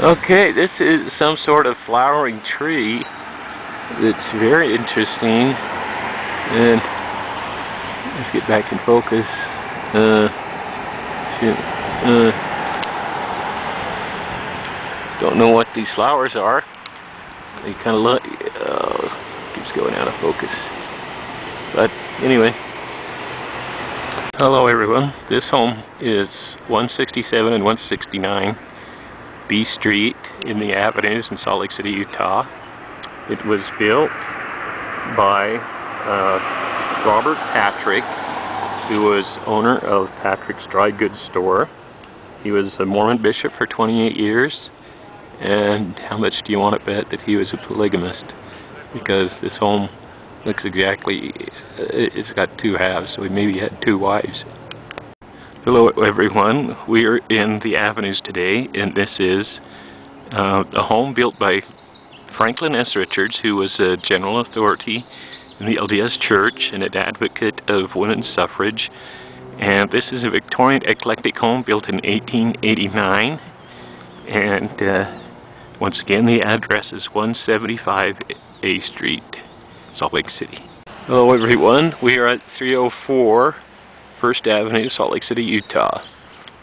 Okay, this is some sort of flowering tree that's very interesting, and let's get back in focus. Don't know what these flowers are. They kind of look, keeps going out of focus. But anyway, hello everyone. This home is 167 and 169 B Street in the Avenues in Salt Lake City, Utah. It was built by Robert Patrick, who was owner of Patrick's Dry Goods Store. He was a Mormon bishop for 28 years. And how much do you want to bet that he was a polygamist? Because this home looks exactly, it's got two halves, so he maybe had two wives. Hello everyone, we are in the Avenues today, and this is a home built by Franklin S. Richards, who was a general authority in the LDS Church and an advocate of women's suffrage. And this is a Victorian eclectic home built in 1889. And once again, the address is 175 A Street, Salt Lake City. Hello everyone, we are at 304 First Avenue, Salt Lake City, Utah.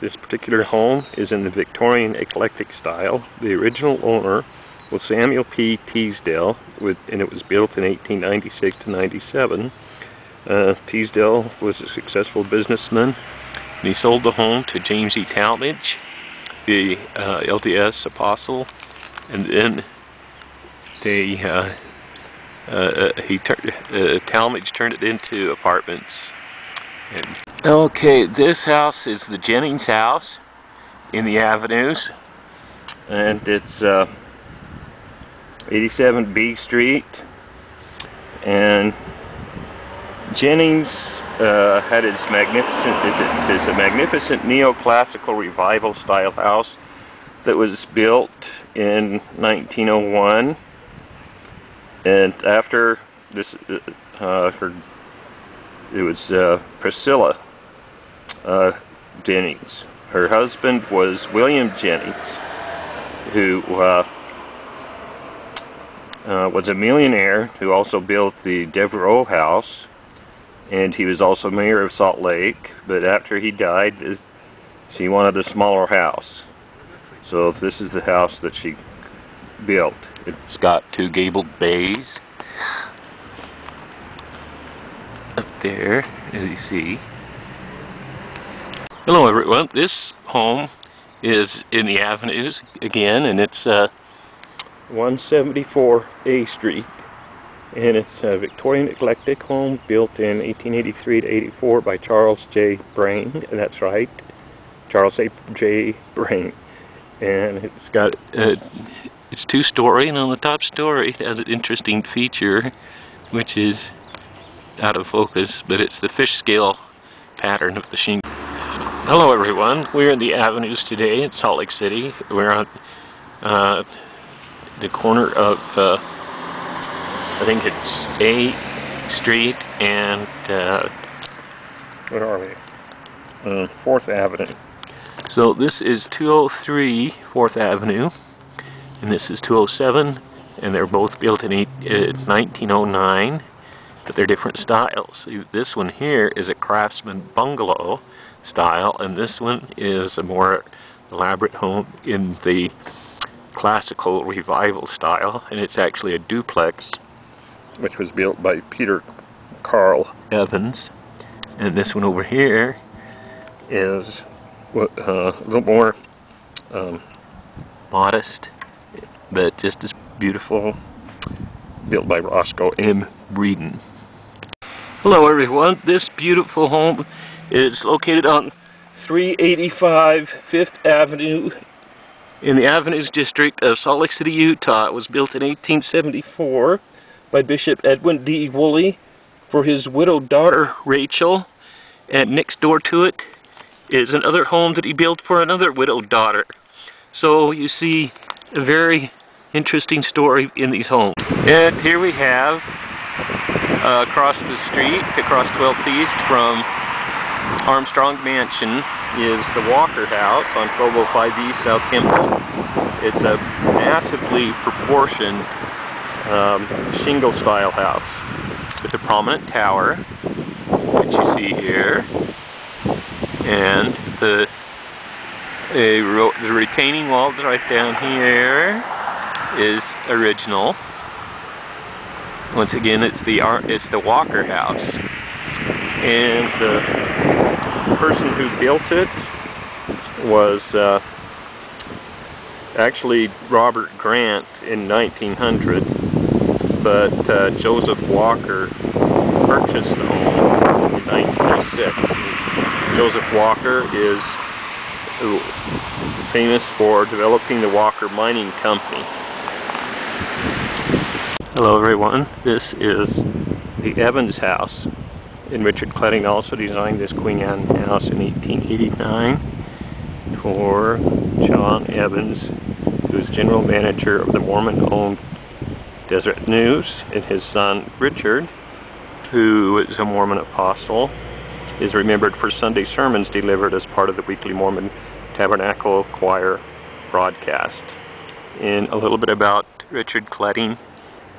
This particular home is in the Victorian eclectic style. The original owner was Samuel P. Teasdale, and it was built in 1896 to 97. Teasdale was a successful businessman, and he sold the home to James E. Talmage, the LDS apostle, and then they Talmage turned it into apartments. Okay, this house is the Jennings house in the Avenues, and it's 87 B Street. And Jennings had his magnificent, it's a magnificent neoclassical revival style house that was built in 1901, and after this, it was Priscilla Jennings. Her husband was William Jennings, who was a millionaire who also built the Devereaux House, and he was also mayor of Salt Lake. But after he died, she wanted a smaller house. So this is the house that she built. It's got two gabled bays up there, as you see. Hello everyone, this home is in the Avenues again, and it's 174 A Street, and it's a Victorian eclectic home built in 1883 to 84 by Charles J. Brain. That's right, Charles J. Brain. And it's got it's two-story, and on the top story it has an interesting feature, which is out of focus, but it's the fish scale pattern of the shingle. Hello everyone, we're in the Avenues today in Salt Lake City. We're on the corner of I think it's A Street and where are we? 4th Avenue. So this is 203 4th Avenue, and this is 207, and they're both built in 1909, but they're different styles. This one here is a craftsman bungalow style, and this one is a more elaborate home in the classical revival style, and it's actually a duplex, which was built by Peter Carl Evans. And this one over here is a little more modest, but just as beautiful, built by Roscoe M. Breeden. Hello everyone, this beautiful home is located on 385 5th Avenue in the Avenues district of Salt Lake City, Utah. It was built in 1874 by Bishop Edwin D. Woolley for his widowed daughter Rachel, and next door to it is another home that he built for another widowed daughter. So you see a very interesting story in these homes. And here we have across the street, across 12th East from Armstrong Mansion, is the Walker House on 1205 East South Temple. It's a massively proportioned shingle style house with a prominent tower, which you see here, and the retaining wall right down here is original. Once again, it's the Walker House, and the person who built it was actually Robert Grant in 1900, but Joseph Walker purchased the home in 1906. Joseph Walker is famous for developing the Walker Mining Company. Hello everyone, this is the Evans House, and Richard Cletting also designed this Queen Anne house in 1889 for John Evans, who is general manager of the Mormon-owned Deseret News, and his son Richard, who is a Mormon apostle, is remembered for Sunday sermons delivered as part of the weekly Mormon Tabernacle Choir broadcast. And a little bit about Richard Cletting.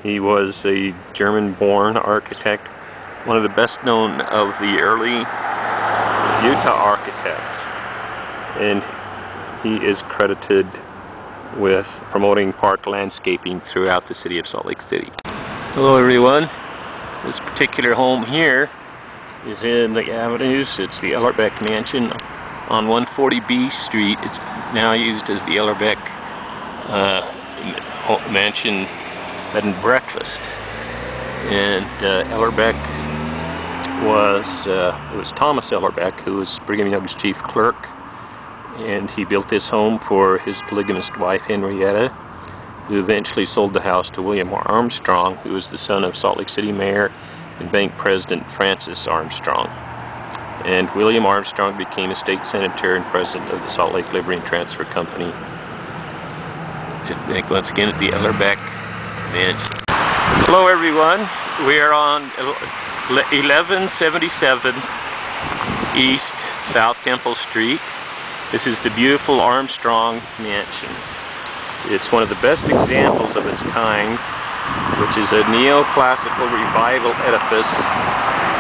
He was a German-born architect, one of the best known of the early Utah architects, and he is credited with promoting park landscaping throughout the city of Salt Lake City. Hello everyone. This particular home here is in the Avenues. It's the Ellerbeck Mansion on 140B Street. It's now used as the Ellerbeck Mansion Bed and Breakfast. And Ellerbeck it was Thomas Ellerbeck, who was Brigham Young's chief clerk, and he built this home for his polygamist wife Henrietta, who eventually sold the house to William Armstrong, who was the son of Salt Lake City Mayor and bank president Francis Armstrong. And William Armstrong became a state senator and president of the Salt Lake Livery and Transfer Company. Once again at the Ellerbeck Mansion. Hello everyone, we are on 1177 East South Temple Street. This is the beautiful Armstrong Mansion. It's one of the best examples of its kind, which is a neoclassical revival edifice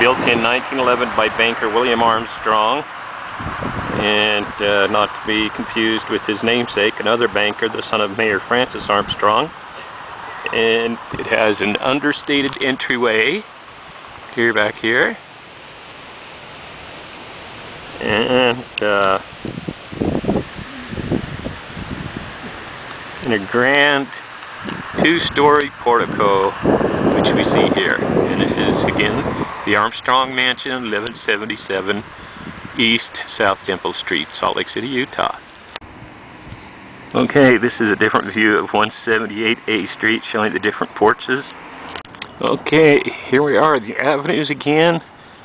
built in 1911 by banker William Armstrong, and not to be confused with his namesake, another banker, the son of Mayor Francis Armstrong. And it has an understated entryway here, back here, and a grand two-story portico, which we see here. And this is again the Armstrong Mansion, 1177 East South Temple Street, Salt Lake City, Utah. Okay, this is a different view of 178 A Street, showing the different porches. Okay, here we are at the Avenues again.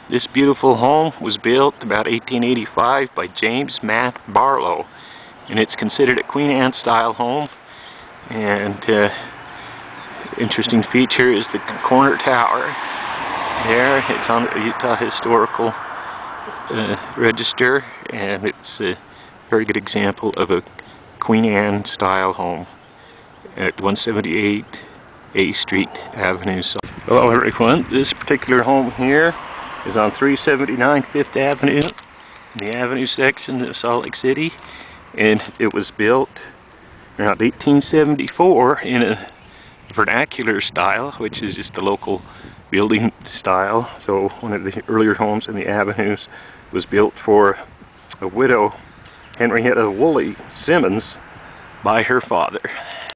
This beautiful home was built about 1885 by James Matt Barlow, and it's considered a Queen Anne style home. And interesting feature is the corner tower there. It's on the Utah Historical Register, and it's a very good example of a Queen Anne style home at 178 A Street Avenue. Hello everyone, this particular home here is on 379 Fifth Avenue in the Avenue section of Salt Lake City, and it was built around 1874 in a vernacular style, which is just the local building style. So one of the earlier homes in the Avenues was built for a widow, Henrietta Woolley Simmons, by her father.